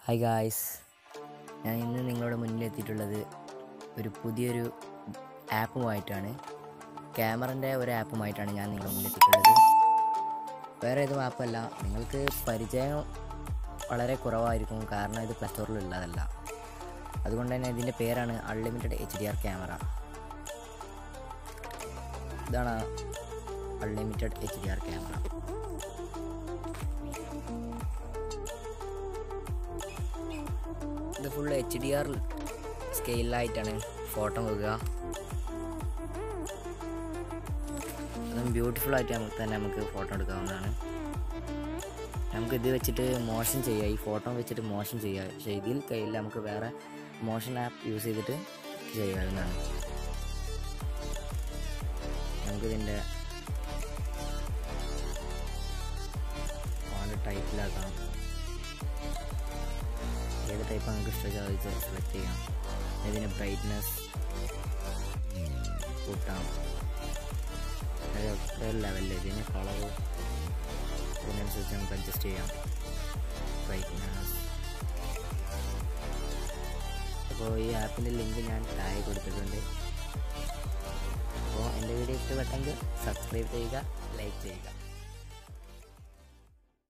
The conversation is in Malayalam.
ഹായ് ഗായ്സ്, ഞാൻ ഇന്ന് നിങ്ങളുടെ മുന്നിലെത്തിയിട്ടുള്ളത് ഒരു പുതിയൊരു ആപ്പുമായിട്ടാണ്. ക്യാമറൻ്റെ ഒരു ആപ്പുമായിട്ടാണ് ഞാൻ നിങ്ങളുടെ മുന്നിലെത്തിയിട്ടുള്ളത്. വേറെ ഏതും ആപ്പല്ല. നിങ്ങൾക്ക് പരിചയം വളരെ കുറവായിരിക്കും, കാരണം ഇത് പ്ലേ സ്റ്റോറിലുള്ളതല്ല. അതുകൊണ്ട് തന്നെ ഇതിൻ്റെ പേരാണ് അൺലിമിറ്റഡ് HDR ക്യാമറ. ഇതാണ് അൺലിമിറ്റഡ് HDR ക്യാമറ. ഇത് ഫുൾ HDR സ്കെയിലായിട്ടാണ് ഫോട്ടോ വെക്കുക. അതും ബ്യൂട്ടിഫുൾ ആയിട്ട് നമുക്ക് ഫോട്ടോ എടുക്കാവുന്നതാണ്. നമുക്ക് ഇത് വെച്ചിട്ട് മോഷൻ ചെയ്യാം, ഈ ഫോട്ടോ വെച്ചിട്ട് മോഷൻ ചെയ്യാം. പക്ഷേ ഇതിൽ കയ്യിൽ നമുക്ക് വേറെ മോഷൻ ആപ്പ് യൂസ് ചെയ്തിട്ട് ചെയ്യാവുന്നതാണ്. നമുക്കിതിൻ്റെ ടൈപ്പിലാക്കാം. ഏത് ടൈപ്പ് നമുക്ക് ഇഷ്ടം സെലക്ട് ചെയ്യാം. ഇതിന് ബ്രൈറ്റ്നെസ് കൂട്ടാം, ഒരു ലെവലിൽ. ഇതിന് കളറ് ഇതിനനുസരിച്ച് നമുക്ക് അഡ്ജസ്റ്റ് ചെയ്യാം. ബ്രൈറ്റ്നെസ്. അപ്പോൾ ഈ ആപ്പിൻ്റെ ലിങ്ക് ഞാൻ താഴെ കൊടുത്തിട്ടുണ്ട്. അപ്പോൾ എൻ്റെ വീഡിയോ ഇഷ്ടപ്പെട്ടെങ്കിൽ സബ്സ്ക്രൈബ് ചെയ്യുക, ലൈക്ക് ചെയ്യുക.